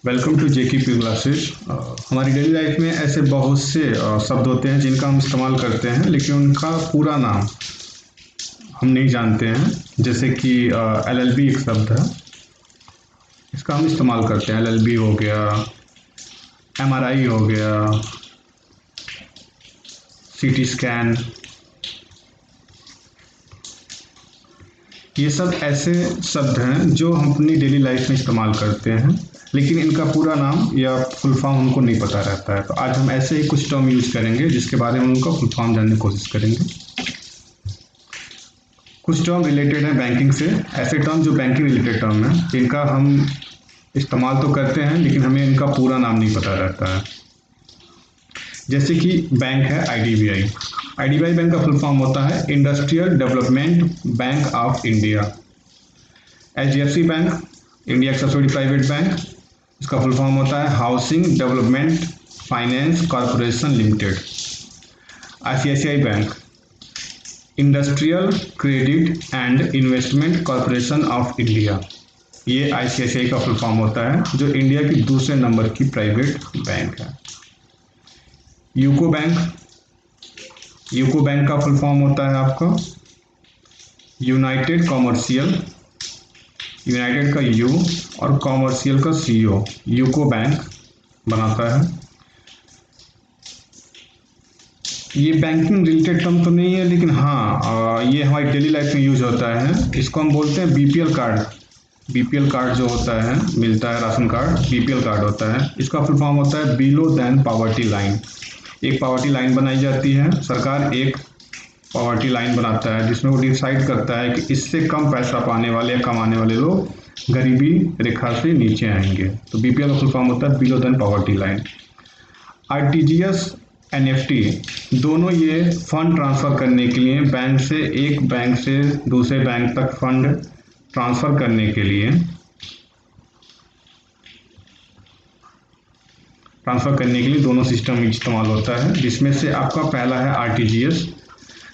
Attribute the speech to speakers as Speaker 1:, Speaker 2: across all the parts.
Speaker 1: Welcome to JKP classes. हमारी daily life में ऐसे बहुत से शब्द होते हैं जिनका हम इस्तेमाल करते हैं, लेकिन उनका पूरा नाम हम नहीं जानते हैं। जैसे कि एलएलबी एक शब्द है, इसका हम इस्तेमाल करते हैं। एलएलबी हो गया, एमआरआई हो गया, सीटी स्कैन, ये सब ऐसे शब्द हैं जो हम अपनी डेली लाइफ में इस्तेमाल करते हैं, लेकिन इनका पूरा नाम या फुल फॉर्म हमको नहीं पता रहता है। तो आज हम ऐसे ही कुछ टर्म यूज करेंगे जिसके बारे में उनका फुल फॉर्म जानने की कोशिश करेंगे। कुछ टर्म रिलेटेड हैं बैंकिंग से, ऐसे टर्म जो बैंकिंग रिलेटेड टर्म है, इनका हम इस्तेमाल तो करते हैं लेकिन हमें इनका पूरा नाम नहीं पता रहता है। जैसे कि बैंक है आईडीबीआई। आईडीबीआई बैंक का फुल फॉर्म होता है industrial development bank of India. HDFC bank, India का सबसे बड़ी प्राइवेट बैंक, इसका फुल फॉर्म होता है housing development finance corporation limited. ICICI bank, industrial credit and investment corporation of India. ये आईसीआईसीआई का फुल फॉर्म होता है, जो इंडिया की दूसरे नंबर की प्राइवेट बैंक है। यूको बैंक, यूको बैंक का फुल फॉर्म होता है आपका यूनाइटेड कॉमर्शियल, यूनाइटेड का यू और कॉमर्शियल का सीओ, यूको बैंक बनाता है। ये बैंकिंग रिलेटेड टर्म तो नहीं है, लेकिन हाँ ये हमारी डेली लाइफ में यूज होता है। इसको हम बोलते हैं बीपीएल कार्ड। बीपीएल कार्ड जो होता है, मिलता है राशन कार्ड, बीपीएल कार्ड होता है। इसका फुल फॉर्म होता है बिलो देन पॉवर्टी लाइन। एक पॉवर्टी लाइन बनाई जाती है, सरकार एक पॉवर्टी लाइन बनाता है जिसमें वो डिसाइड करता है कि इससे कम पैसा पाने वाले या कमाने वाले लोग गरीबी रेखा से नीचे आएंगे। तो बीपीएल का फुल फॉर्म होता है below then poverty line. RTGS, NEFT, दोनों ये फंड ट्रांसफ़र करने के लिए, बैंक से एक बैंक से दूसरे बैंक तक फंड ट्रांसफ़र करने के लिए, दोनों सिस्टम इस्तेमाल होता है। जिसमें से आपका पहला है आरटीजीएस,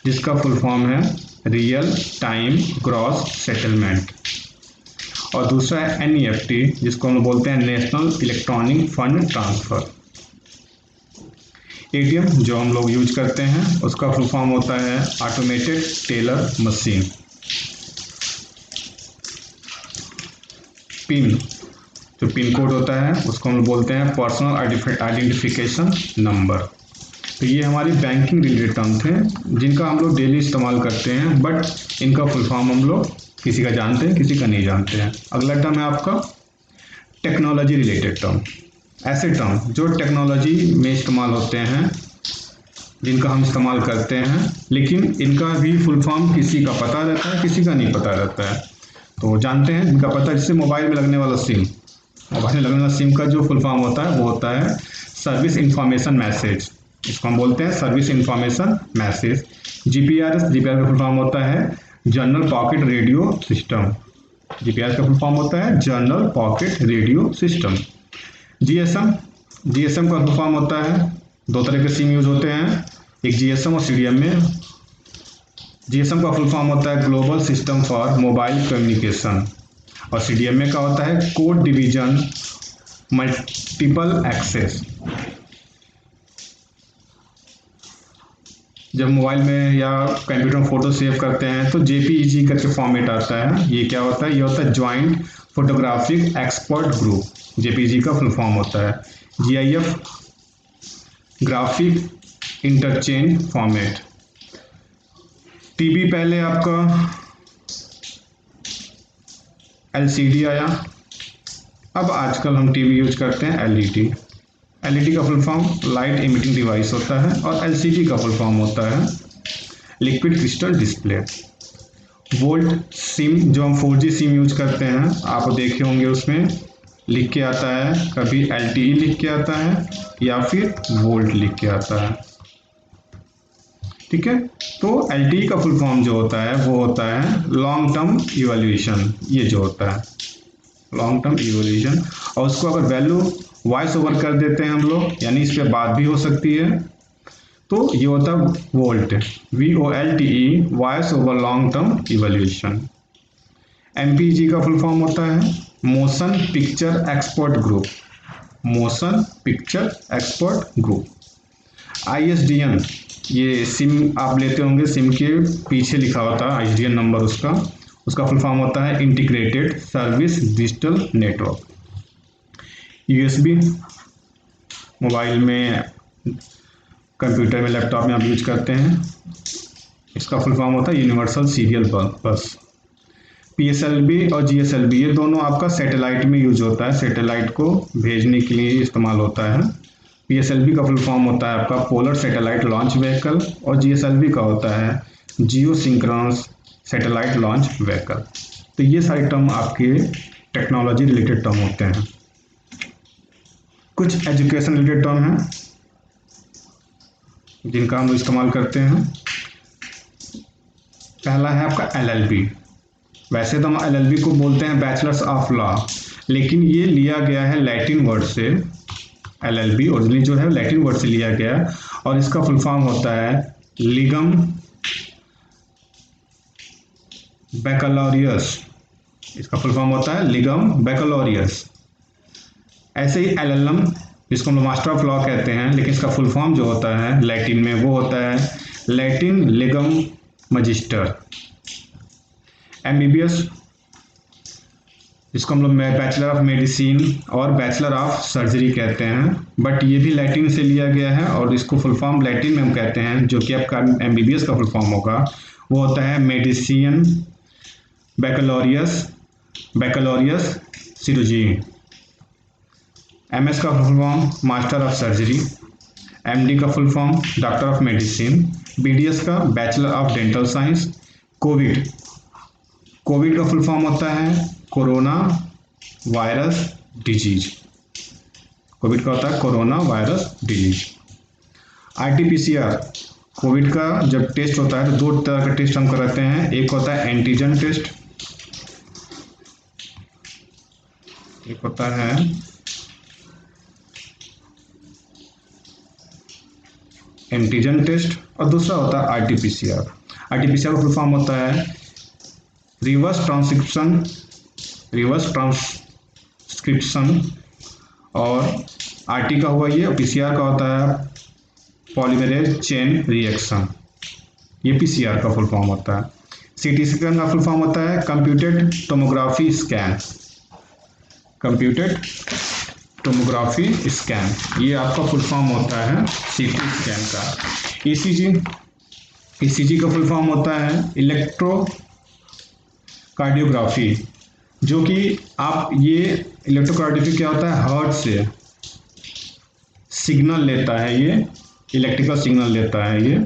Speaker 1: जिसका फुल फॉर्म है रियल टाइम ग्रॉस सेटलमेंट, और दूसरा है एनईएफटी, जिसको हम बोलते हैं national electronic fund transfer. ATM जो हम लोग यूज करते हैं, उसका फुल फॉर्म होता है ऑटोमेटेड टेलर मशीन। पिन, जो पिन कोड होता है, उसको हम बोलते हैं पर्सनल आइडेंटिफिकेशन नंबर। तो ये हमारी बैंकिंग रिलेटेड टर्म थे जिनका हम लोग डेली इस्तेमाल करते हैं, बट इनका फुल फॉर्म हम लोग किसी का जानते हैं, किसी का नहीं जानते हैं। अगला टर्म है आपका टेक्नोलॉजी रिलेटेड टर्म। ऐसे टर्म जो टेक्नोलॉजी में इस्तेमाल होते हैं, जिनका हम इस्तेमाल करते हैं, लेकिन इनका भी फुल फॉर्म किसी का पता रहता है, किसी का नहीं पता रहता है। तो जानते हैं इनका पता, जैसे मोबाइल में लगने वाला सिम, मोबाइल में लगने वाला सिम का जो फुल फॉर्म होता है वो होता है सर्विस इंफॉर्मेशन मैसेज। इसको हम बोलते हैं service information message. GPRS, GPRS का फुल फॉर्म होता है general pocket radio system. GPRS का फुल फॉर्म होता है general pocket radio system. GSM, GSM का फुल फॉर्म होता है, दो तरह के सिम यूज होते हैं, एक जीएसएम और सीडीएम में। जीएसएम का फुल फॉर्म होता है global system for mobile communication, और सीडीएम में का होता है कोड डिवीजन मल्टीपल एक्सेस। जब मोबाइल में या कंप्यूटर में फ़ोटो सेव करते हैं तो जेपीईजी करके फॉर्मेट आता है। ये क्या होता है? ये होता है joint photographic expert group, JPEG का फुल फॉर्म होता है। GIF, graphic interchange format. TV पहले आपका एलसीडी आया, अब आजकल हम टीवी यूज करते हैं एलईडी। एलईडी का full form light emitting device होता है, और एलसीडी का फुल फॉर्म होता है liquid crystal display. Volt SIM, जो हम 4G सिम यूज करते हैं, आप देखे होंगे उसमें लिख के आता है, कभी LTE लिख के आता है या फिर वोल्ट लिख के आता है। ठीक है, तो LTE का फुल फॉर्म जो होता है वो होता है लॉन्ग टर्म इवैल्यूएशन। ये जो होता है लॉन्ग टर्म इवैल्यूएशन, और उसको अगर वैल्यू वॉइस ओवर कर देते हैं हम लोग, यानी इस पर बात भी हो सकती है, तो ये होता है volt, VOLTE, voice over long term evaluation. MPG का फुल फॉर्म होता है motion picture expert group. Motion picture expert group. ISDN, ये सिम आप लेते होंगे, सिम के पीछे लिखा होता है ISDN नंबर, उसका फुल फॉर्म होता है integrated service digital network. USB, mobile में, कंप्यूटर में, लैपटॉप में आप यूज करते हैं, इसका फुल फॉर्म होता है यूनिवर्सल सीरियल बस। PSLV और GSLV, ये दोनों आपका सैटेलाइट में यूज होता है, सैटेलाइट को भेजने के लिए इस्तेमाल होता है। PSLV का फुल फॉर्म होता है आपका पोलर सैटेलाइट लॉन्च व्हीकल, और GSLV का होता है जियो सिंक्रोनस सैटेलाइट लॉन्च व्हीकल। तो ये सारे टर्म आपके टेक्नोलॉजी रिलेटेड टर्म होते हैं। कुछ एजुकेशन रिलेटेड टर्म हैं जिनका हम इस्तेमाल करते हैं। पहला है आपका LLB। वैसे तो हम LLB को बोलते हैं बैचलर्स ऑफ लॉ, लेकिन ये लिया गया है लैटिन वर्ड से। LLB ओरिजिनली जो है लैटिन वर्ड से लिया गया, और इसका फुल फॉर्म होता है लिगम बैकलॉरियस। इसका फुल फॉर्म होता है लिगम बैकलॉरियस। ऐसे ही LLM, जिसको हम मास्टर ऑफ लॉ कहते हैं, लेकिन इसका फुल फॉर्म जो होता है लैटिन में वो होता है लैटिन लिगम मजिस्टर। MBBS, जिसको हम लोग बैचलर ऑफ मेडिसिन और बैचलर ऑफ सर्जरी कहते हैं, बट ये भी लैटिन से लिया गया है, और इसको फुल फॉर्म लैटिन में हम कहते हैं, जो कि आपका MBBS का फुल फॉर्म होगा वो होता है मेडिसिन बैकलॉरियस सर्जरी। MS का full form master of surgery. MD का full form doctor of medicine. BDS का bachelor of dental science. Covid का फुल फॉर्म होता है कोरोना वायरस डिजीज। कोविड का होता है corona virus disease. RT-PCR, Covid का जब टेस्ट होता है तो दो तरह का टेस्ट हम कराते हैं, एक होता है एंटीजन टेस्ट, एक होता है एंटीजन टेस्ट, और दूसरा होता है RT-PCR। RT-PCR का फुल फॉर्म होता है रिवर्स ट्रांसक्रिप्शन, और RT का हुआ ये, और PCR का होता है पॉलीमरेज चेन रिएक्शन। ये PCR का फुल फॉर्म होता है। CT स्कैन का फुल फॉर्म होता है computed tomography scan. Computed tomography scan, ये आपका फुल फॉर्म होता है CT स्कैन का। ECG का फुल फॉर्म होता है इलेक्ट्रोकार्डियोग्राफी, जो कि आप ये इलेक्ट्रोकार्डियोग्राफी क्या होता है, हार्ट से सिग्नल लेता है, ये इलेक्ट्रिकल सिग्नल लेता है, ये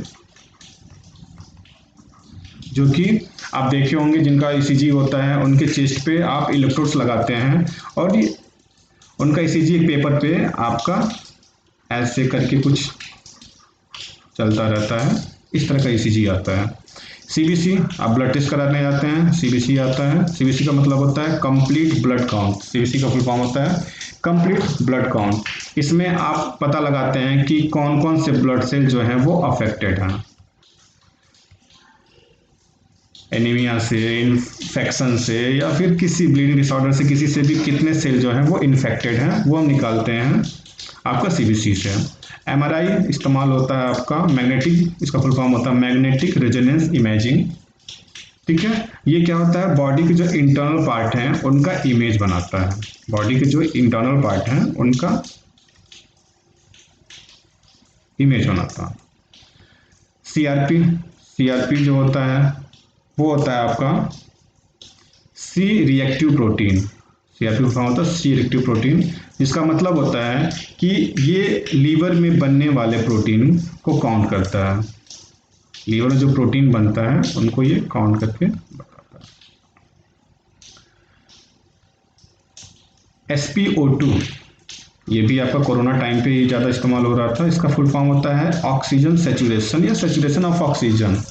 Speaker 1: जो कि आप देखे होंगे जिनका ECG होता है उनके चेस्ट पे आप इलेक्ट्रोड्स लगाते हैं, और ये उनका ECG एक पेपर पे आपका ऐसे करके कुछ चलता रहता है, इस तरह का ECG आता है। CBC, आप ब्लड टेस्ट कराने जाते हैं, CBC आता है। CBC का मतलब होता है कंप्लीट ब्लड काउंट। CBC का फुल फॉर्म होता है कंप्लीट ब्लड काउंट। इसमें आप पता लगाते हैं कि कौन कौन से ब्लड सेल जो हैं वो अफेक्टेड हैं, एनीमिया से, इन्फेक्शन से, या फिर किसी ब्लीडिंग डिसऑर्डर से, किसी से भी कितने सेल जो हैं वो इन्फेक्टेड हैं, वो हम निकालते हैं आपका CBC से। MRI इस्तेमाल होता है आपका मैग्नेटिक, इसका फुल फॉर्म होता है मैग्नेटिक रेजोनेंस इमेजिंग। ठीक है, ये क्या होता है, बॉडी के जो इंटरनल पार्ट हैं उनका इमेज बनाता है, बॉडी के जो इंटरनल पार्ट हैं उनका इमेज बनाता है। CRP जो होता है वो होता है आपका C रिएक्टिव प्रोटीन। CRP का होता है C रिएक्टिव प्रोटीन, जिसका मतलब होता है कि ये लीवर में बनने वाले प्रोटीन को काउंट करता है, लीवर में जो प्रोटीन बनता है उनको ये काउंट करके बताता है। SpO2, ये भी आपका कोरोना टाइम पे ज़्यादा इस्तेमाल हो रहा था। इसका फुल फॉर्म होता है ऑक्सीजन सैचुरेशन या सैचुरेशन ऑफ ऑक्सीजन।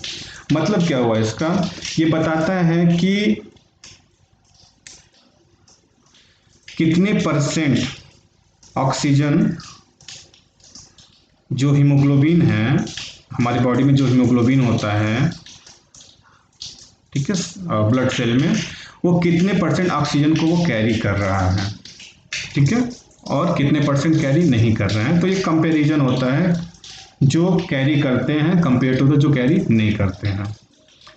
Speaker 1: मतलब क्या हुआ इसका, ये बताता है कि कितने परसेंट ऑक्सीजन जो हीमोग्लोबिन है, हमारी बॉडी में जो हीमोग्लोबिन होता है, ठीक है, ब्लड सेल में, वो कितने परसेंट ऑक्सीजन को वो कैरी कर रहा है। ठीक है, और कितने परसेंट कैरी नहीं कर रहे हैं। तो ये कंपैरिजन होता है जो कैरी करते हैं कंपेयर टू द जो कैरी नहीं करते हैं।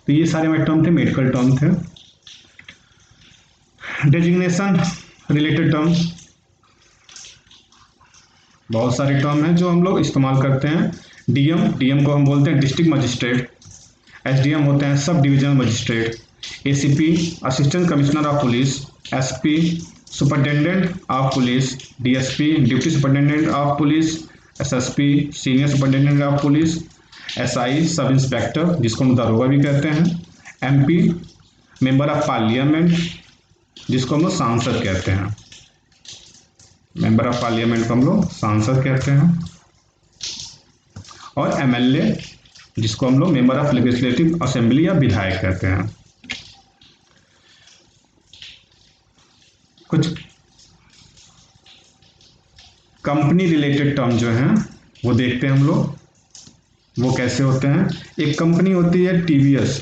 Speaker 1: तो ये सारे हमारे टर्म थे, मेडिकल टर्म थे। डेजिग्नेशन रिलेटेड टर्म, बहुत सारे टर्म हैं जो हम लोग इस्तेमाल करते हैं। डीएम को हम बोलते हैं डिस्ट्रिक्ट मजिस्ट्रेट, एसडीएम होते हैं sub divisional magistrate, ACP assistant commissioner of police, SP superintendent of police, DSP deputy superintendent of police, SSP senior superintendent of police, SI sub inspector जिसको हम दरोगा भी कहते हैं, एमपी मेंबर ऑफ पार्लियामेंट जिसको हम लोग सांसद कहते हैं, मेंबर ऑफ पार्लियामेंट को हम लोग सांसद कहते हैं, और एमएलए जिसको हम लोग मेंबर ऑफ लेजिस्लेटिव असेंबली या विधायक कहते हैं। कुछ कंपनी रिलेटेड टर्म जो हैं वो देखते हैं हम लोग, वो कैसे होते हैं। एक कंपनी होती है टीवीएस,